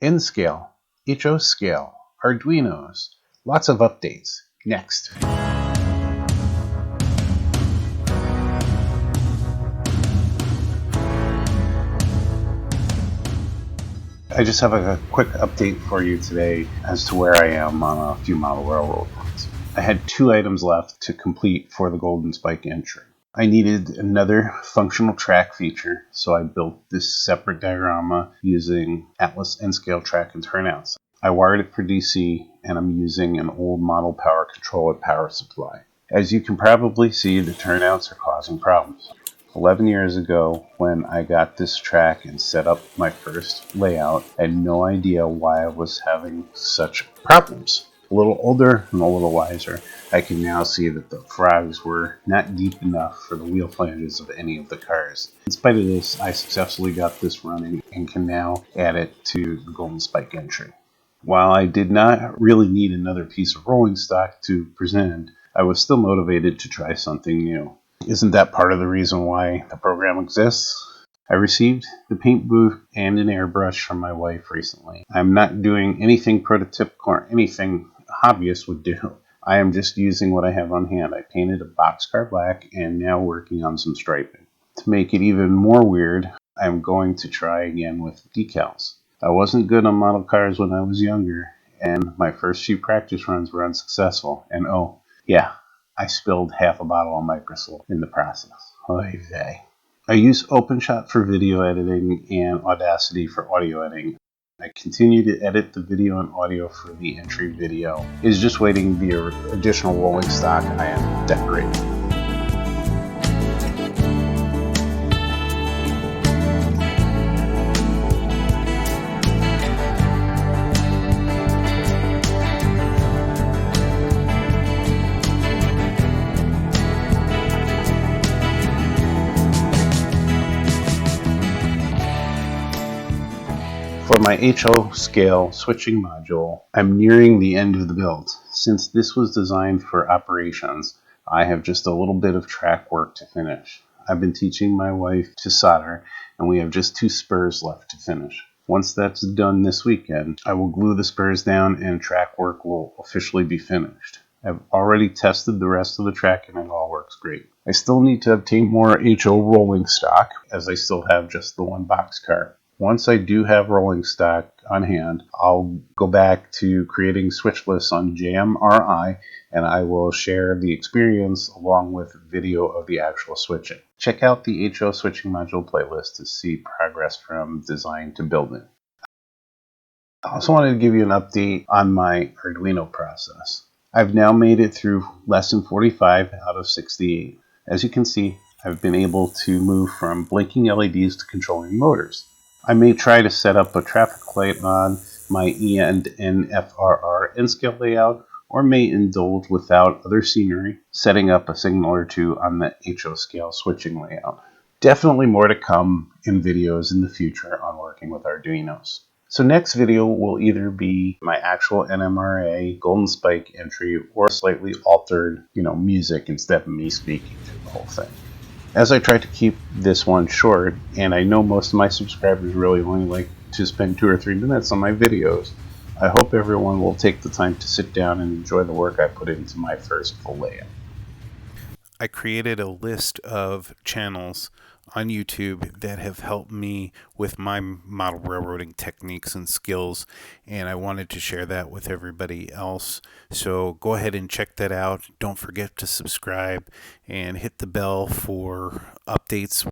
N scale, HO scale, Arduinos, lots of updates. Next. I just have a quick update for you today as to where I am on a few model railroad runs. I had 2 items left to complete for the Golden Spike entry. I needed another functional track feature, so I built this separate diorama using Atlas N-scale track and turnouts. I wired it for DC, and I'm using an old model power controller power supply. As you can probably see, the turnouts are causing problems. 11 years ago, when I got this track and set up my first layout, I had no idea why I was having such problems. A little older and a little wiser, I can now see that the frogs were not deep enough for the wheel flanges of any of the cars. In spite of this, I successfully got this running and can now add it to the Golden Spike entry. While I did not really need another piece of rolling stock to present, I was still motivated to try something new. Isn't that part of the reason why the program exists? I received the paint booth and an airbrush from my wife recently. I'm not doing anything prototypical or anything a hobbyist would do. I am just using what I have on hand. I painted a boxcar black and now working on some striping. To make it even more weird, I'm going to try again with decals. I wasn't good on model cars when I was younger, and my first few practice runs were unsuccessful. And oh, yeah, I spilled half a bottle of Microsoft in the process. Oy vey. I use OpenShot for video editing and Audacity for audio editing. I continue to edit the video and audio for the entry video. It's just waiting the additional rolling stock I am decorating. For my HO scale switching module, I'm nearing the end of the build. Since this was designed for operations, I have just a little bit of track work to finish. I've been teaching my wife to solder, and we have just 2 spurs left to finish. Once that's done this weekend, I will glue the spurs down and track work will officially be finished. I've already tested the rest of the track and it all works great. I still need to obtain more HO rolling stock, as I still have just the 1 boxcar. Once I do have rolling stock on hand, I'll go back to creating switch lists on NMRA, and I will share the experience along with video of the actual switching. Check out the HO switching module playlist to see progress from design to building. I also wanted to give you an update on my Arduino process. I've now made it through lesson 45 out of 68. As you can see, I've been able to move from blinking LEDs to controlling motors. I may try to set up a traffic light on my E&NFRR N scale layout, or may indulge without other scenery, setting up a signal or 2 on the HO scale switching layout. Definitely more to come in videos in the future on working with Arduinos. So next video will either be my actual NMRA Golden Spike entry or slightly altered, music instead of me speaking through the whole thing. As I try to keep this one short, and I know most of my subscribers really only like to spend 2 or 3 minutes on my videos, I hope everyone will take the time to sit down and enjoy the work I put into my first full layout. I created a list of channels on YouTube that have helped me with my model railroading techniques and skills, and I wanted to share that with everybody else. So go ahead and check that out. Don't forget to subscribe and hit the bell for updates